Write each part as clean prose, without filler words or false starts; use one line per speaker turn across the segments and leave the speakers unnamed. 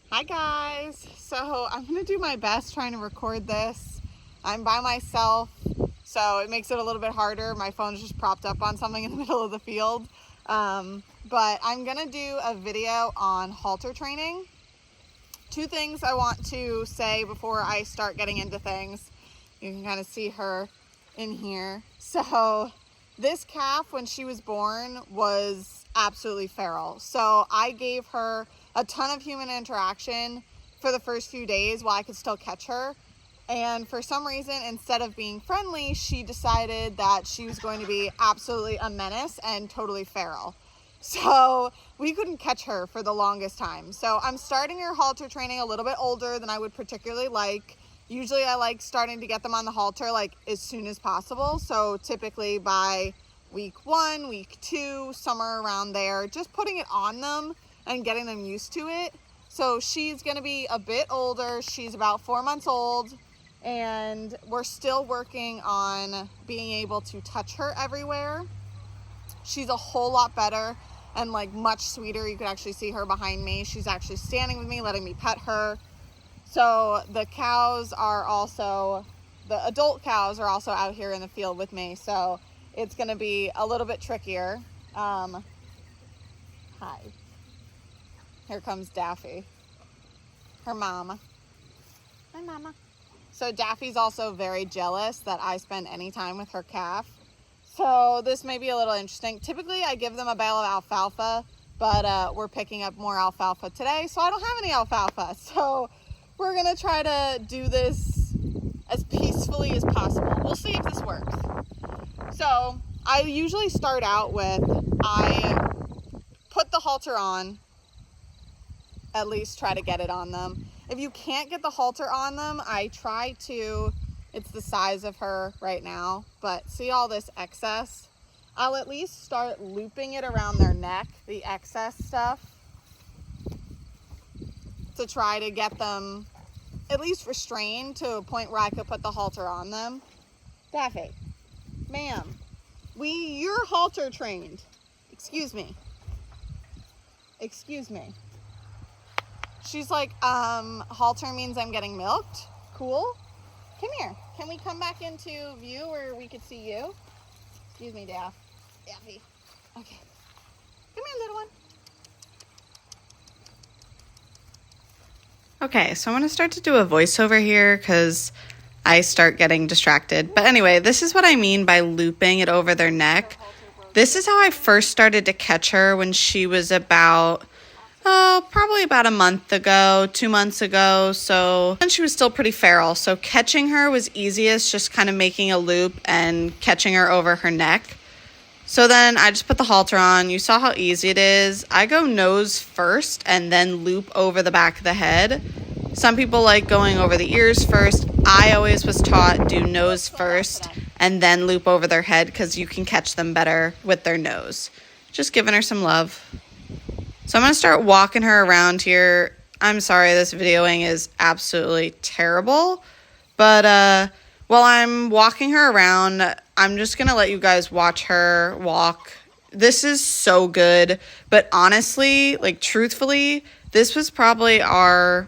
Hi guys, so I'm gonna do my best trying to record this. I'm by myself, so it makes it a little bit harder. My phone's just propped up on something in the middle of the field. But I'm gonna do a video on halter training. Two things I want to say before I start getting into things. You can kind of see her in here. So this calf, when she was born, was absolutely feral. So I gave her a ton of human interaction for the first few days while I could still catch her. And for some reason, instead of being friendly, she decided that she was going to be absolutely a menace and totally feral. So we couldn't catch her for the longest time. So I'm starting her halter training a little bit older than I would particularly like. Usually I like starting to get them on the halter like as soon as possible. So typically by week 1, week 2, somewhere around there, just putting it on them and getting them used to it. So she's gonna be a bit older. She's about 4 months old, and we're still working on being able to touch her everywhere. She's a whole lot better and like much sweeter. You can actually see her behind me. She's actually standing with me, letting me pet her. So the cows are also, the adult cows are also out here in the field with me. So it's gonna be a little bit trickier. Hi. Here comes Daffy, her mom. Hi, mama. So Daffy's also very jealous that I spend any time with her calf. So this may be a little interesting. Typically I give them a bale of alfalfa, but we're picking up more alfalfa today, so I don't have any alfalfa. So we're gonna try to do this as peacefully as possible. We'll see if this works. So I usually start out with, I put the halter on, at least try to get it on them. If you can't get the halter on them, I try to, it's the size of her right now, but see all this excess? I'll at least start looping it around their neck, the excess stuff, to try to get them at least restrained to a point where I could put the halter on them. Daffy, ma'am, you're halter trained. Excuse me. Excuse me. She's like, halter means I'm getting milked. Cool. Come here. Can we come back into view where we could see you? Excuse me, Daffy. Okay. Come here, little one.
Okay, so I'm going to start to do a voiceover here because I start getting distracted. But anyway, this is what I mean by looping it over their neck. This is how I first started to catch her when she was about, probably about a month ago, 2 months ago. So, and she was still pretty feral. So catching her was easiest, just kind of making a loop and catching her over her neck. So then I just put the halter on. You saw how easy it is. I go nose first and then loop over the back of the head. Some people like going over the ears first. I always was taught do nose first and then loop over their head because you can catch them better with their nose. Just giving her some love. So I'm going to start walking her around here. I'm sorry, this videoing is absolutely terrible. But while I'm walking her around, I'm just going to let you guys watch her walk. This is so good. But honestly, like truthfully, this was probably our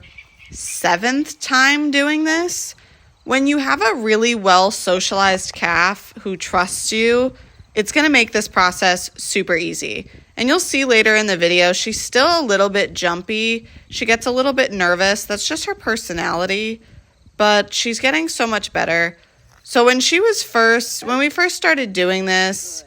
7th time doing this. When you have a really well socialized calf who trusts you, it's going to make this process super easy. And you'll see later in the video, she's still a little bit jumpy. She gets a little bit nervous. That's just her personality. But she's getting so much better. So when we first started doing this,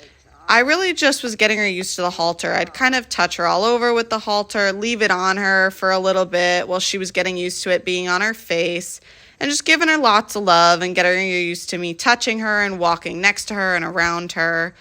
I really just was getting her used to the halter. I'd kind of touch her all over with the halter, leave it on her for a little bit while she was getting used to it being on her face, and just giving her lots of love and getting her used to me touching her and walking next to her and around her.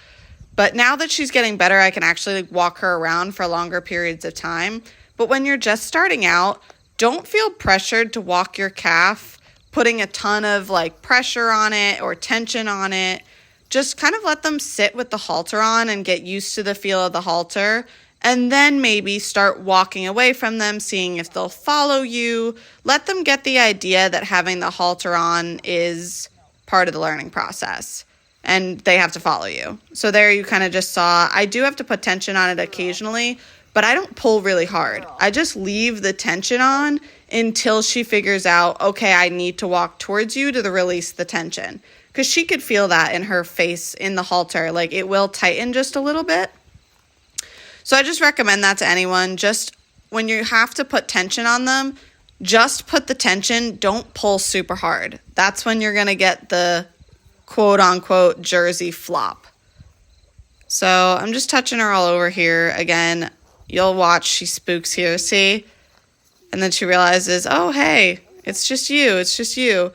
But now that she's getting better, I can actually walk her around for longer periods of time. But when you're just starting out, don't feel pressured to walk your calf, putting a ton of like pressure on it or tension on it. Just kind of let them sit with the halter on and get used to the feel of the halter, and then maybe start walking away from them, seeing if they'll follow you. Let them get the idea that having the halter on is part of the learning process and they have to follow you. So there you kind of just saw, I do have to put tension on it occasionally, but I don't pull really hard. I just leave the tension on until she figures out, okay, I need to walk towards you to release the tension. Because she could feel that in her face in the halter. Like, it will tighten just a little bit. So I just recommend that to anyone. Just when you have to put tension on them, just put the tension. Don't pull super hard. That's when you're going to get the quote-unquote Jersey flop. So I'm just touching her all over here. Again, you'll watch, she spooks here, see? And then she realizes, oh, hey, it's just you. It's just you.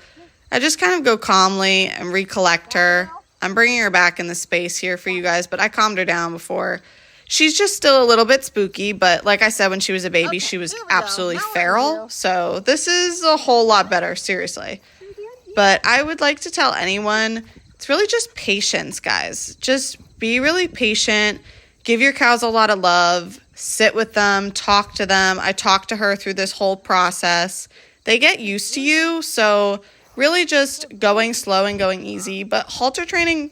I just kind of go calmly and recollect her. I'm bringing her back in the space here for you guys, but I calmed her down before. She's just still a little bit spooky, but like I said, when she was a baby, she was absolutely feral. So this is a whole lot better, seriously. But I would like to tell anyone, it's really just patience, guys. Just be really patient. Give your cows a lot of love. Sit with them. Talk to them. I talked to her through this whole process. They get used to you, so really just going slow and going easy. But halter training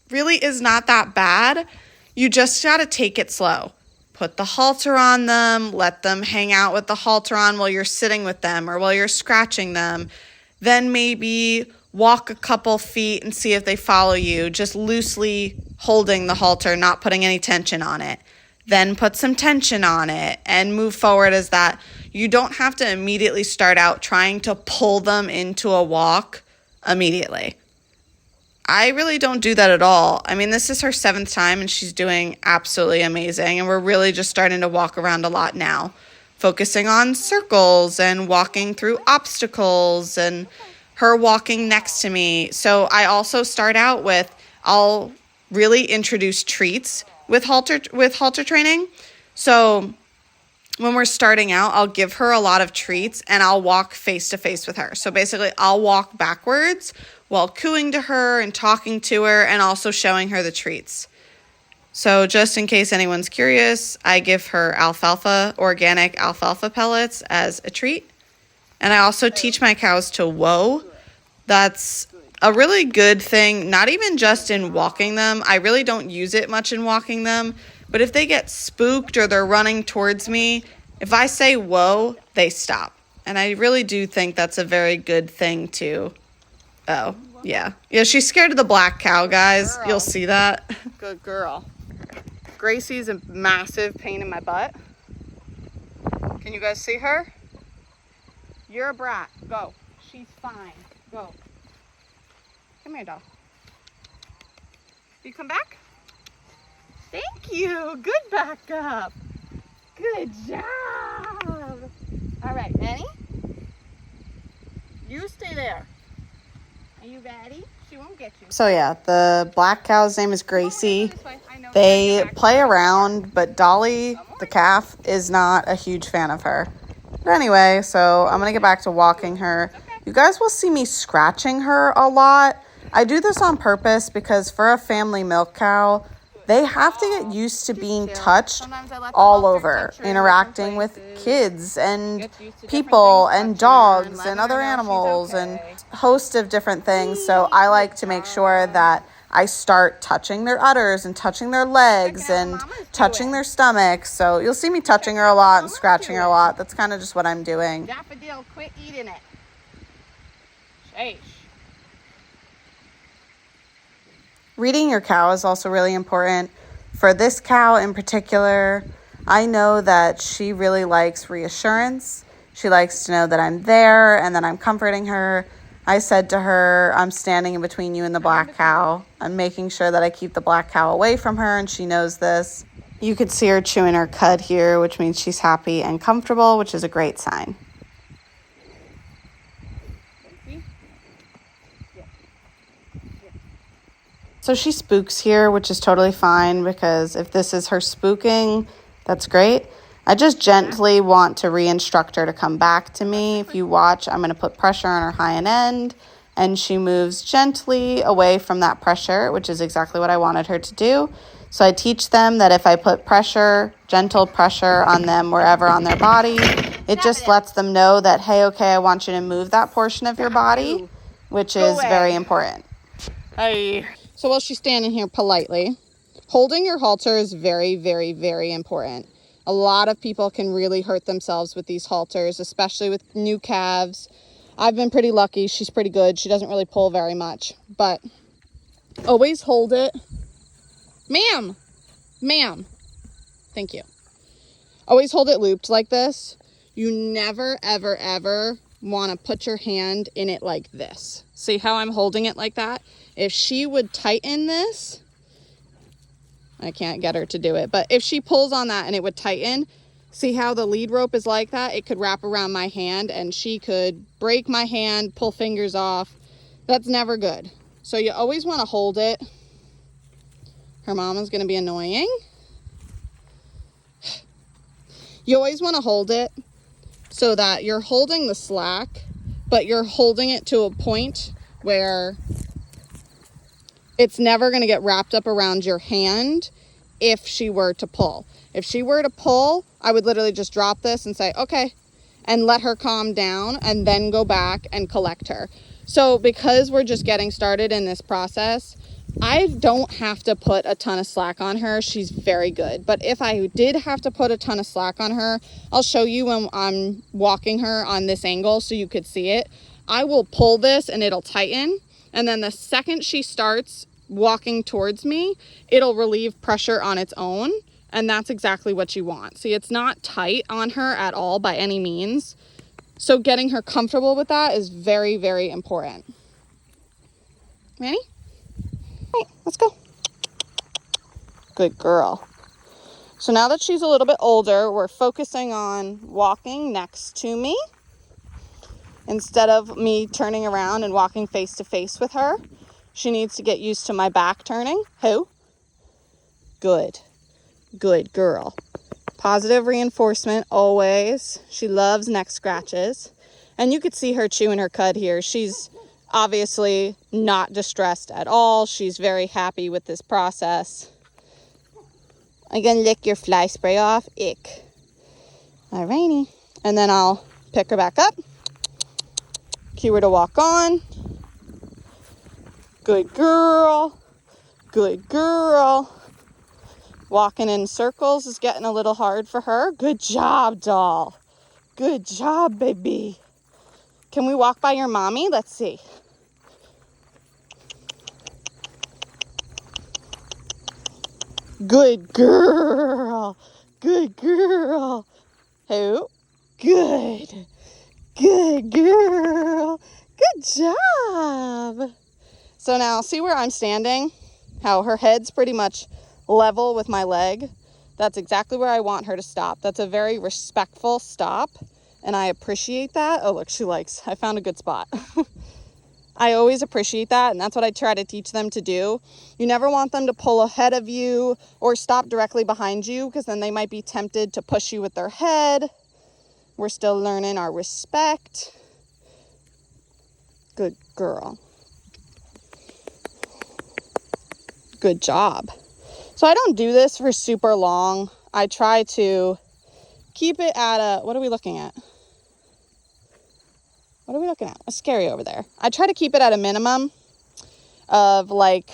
really is not that bad. You just got to take it slow. Put the halter on them. Let them hang out with the halter on while you're sitting with them or while you're scratching them. Then maybe walk a couple feet and see if they follow you, just loosely holding the halter, not putting any tension on it. Then put some tension on it and move forward as that. You don't have to immediately start out trying to pull them into a walk immediately. I really don't do that at all. I mean, this is her 7th time and she's doing absolutely amazing. And we're really just starting to walk around a lot now, focusing on circles and walking through obstacles and her walking next to me. So I also start out with, I'll really introduce treats with halter training. So when we're starting out, I'll give her a lot of treats and I'll walk face to face with her. So basically I'll walk backwards while cooing to her and talking to her and also showing her the treats. So just in case anyone's curious, I give her organic alfalfa pellets as a treat. And I also teach my cows to whoa. That's a really good thing, not even just in walking them. I really don't use it much in walking them. But if they get spooked or they're running towards me, if I say whoa, they stop. And I really do think that's a very good thing too. Oh, yeah. Yeah, she's scared of the black cow, guys.
Girl.
You'll see that.
Good girl. Gracie's a massive pain in my butt. Can you guys see her? You're a brat. Go. She's fine. Go. Come here, doll. You come back? Thank you. Good backup. Good job. All right, ready? You stay there. Are you ready? She won't get you.
So yeah, the black cow's name is Gracie. They play around, but Dolly, the calf, is not a huge fan of her. But anyway, so I'm going to get back to walking her. You guys will see me scratching her a lot. I do this on purpose because for a family milk cow, they have to get used to being touched all over, interacting with kids and people and dogs and other animals and a host of different things. So I like to make sure that I start touching their udders and touching their legs and touching their stomachs. So you'll see me touching her a lot and scratching her a lot. That's kind of just what I'm doing.
Daffodil, quit eating it. Sheesh.
Reading your cow is also really important. For this cow in particular, I know that she really likes reassurance. She likes to know that I'm there and that I'm comforting her. I said to her, I'm standing in between you and the black cow. I'm making sure that I keep the black cow away from her, and she knows this. You could see her chewing her cud here, which means she's happy and comfortable, which is a great sign. So she spooks here, which is totally fine because if this is her spooking, that's great. I just gently want to re-instruct her to come back to me. If you watch, I'm going to put pressure on her hind end and she moves gently away from that pressure, which is exactly what I wanted her to do. So I teach them that if I put pressure, gentle pressure on them wherever on their body, it just lets them know that, hey, okay, I want you to move that portion of your body, which is very important.
Hey.
So while she's standing here politely, holding your halter is very, very, very important.
A lot of people can really hurt themselves with these halters, especially with new calves. I've been pretty lucky. She's pretty good. She doesn't really pull very much, but always hold it. Ma'am, thank you. Always hold it looped like this. You never, ever, ever want to put your hand in it like this. See how I'm holding it like that? If she would tighten this, I can't get her to do it, but if she pulls on that and it would tighten, see how the lead rope is like that? It could wrap around my hand and she could break my hand, pull fingers off. That's never good. So you always want to hold it. Her mama's going to be annoying. You always want to hold it so that you're holding the slack, but you're holding it to a point where it's never going to get wrapped up around your hand if she were to pull. If she were to pull, I would literally just drop this and say, okay, and let her calm down and then go back and collect her. So because we're just getting started in this process, I don't have to put a ton of slack on her. She's very good. But if I did have to put a ton of slack on her, I'll show you when I'm walking her on this angle so you could see it. I will pull this and it'll tighten. And then the second she starts walking towards me, it'll relieve pressure on its own. And that's exactly what you want. See, it's not tight on her at all by any means. So getting her comfortable with that is very, very important. Ready? All right, let's go. Good girl. So now that she's a little bit older, we're focusing on walking next to me instead of me turning around and walking face to face with her. She needs to get used to my back turning. Who? Good. Good girl. Positive reinforcement always. She loves neck scratches. And you could see her chewing her cud here. She's obviously not distressed at all. She's very happy with this process. I'm gonna lick your fly spray off. Ick. Alrighty. And then I'll pick her back up. Cue her to walk on. Good girl. Good girl. Walking in circles is getting a little hard for her. Good job, doll. Good job, baby. Can we walk by your mommy? Let's see. Good girl. Good girl. Who? Good. Good girl. Good job. So now see where I'm standing? How her head's pretty much level with my leg. That's exactly where I want her to stop. That's a very respectful stop, and I appreciate that. Oh, look, she likes, I found a good spot. I always appreciate that, and that's what I try to teach them to do. You never want them to pull ahead of you or stop directly behind you, because then they might be tempted to push you with their head. We're still learning our respect. Good girl. Good job. So I don't do this for super long. I try to keep it at a, what are we looking at? What are we looking at? A scary over there. I try to keep it at a minimum of like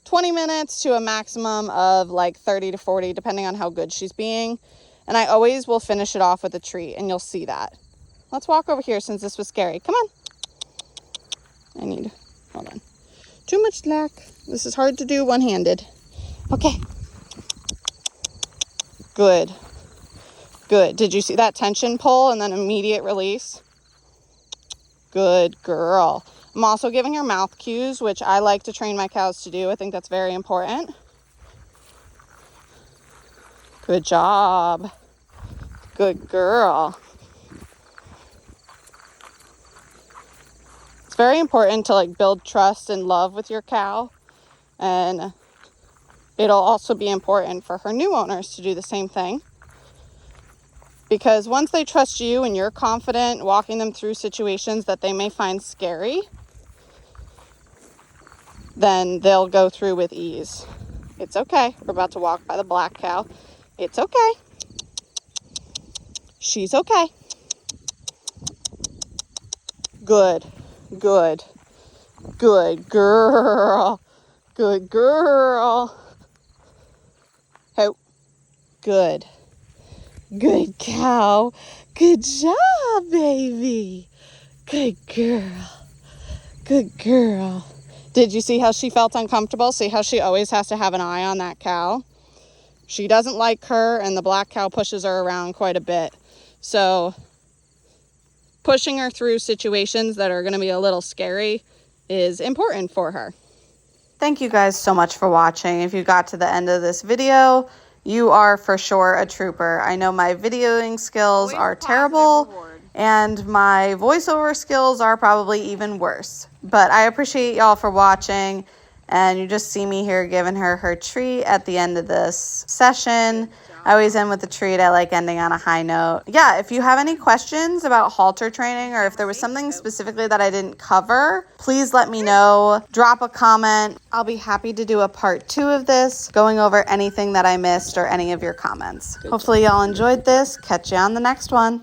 20 minutes to a maximum of like 30 to 40, depending on how good she's being. And I always will finish it off with a treat, and you'll see that. Let's walk over here since this was scary. Come on. Hold on. Too much slack. This is hard to do one-handed. Okay. Good. Good. Did you see that tension pull and then immediate release? Good girl. I'm also giving her mouth cues, which I like to train my cows to do. I think that's very important. Good job. Good girl. It's very important to like build trust and love with your cow. And it'll also be important for her new owners to do the same thing. Because once they trust you and you're confident walking them through situations that they may find scary, then they'll go through with ease. It's okay. We're about to walk by the black cow. It's okay. She's okay. Good. Good. Good girl. Good girl. Ho. Good. Good cow. Good job, baby. Good girl. Good girl. Did you see how she felt uncomfortable? See how she always has to have an eye on that cow? She doesn't like her, and the black cow pushes her around quite a bit. So pushing her through situations that are going to be a little scary is important for her.
Thank you guys so much for watching. If you got to the end of this video, you are for sure a trooper. I know my videoing skills are terrible and my voiceover skills are probably even worse. But I appreciate y'all for watching, and you just see me here giving her her treat at the end of this session. I always end with a treat. I like ending on a high note. Yeah, if you have any questions about halter training, or if there was something specifically that I didn't cover, please let me know. Drop a comment. I'll be happy to do a part 2 of this, going over anything that I missed or any of your comments. Hopefully y'all enjoyed this. Catch you on the next one.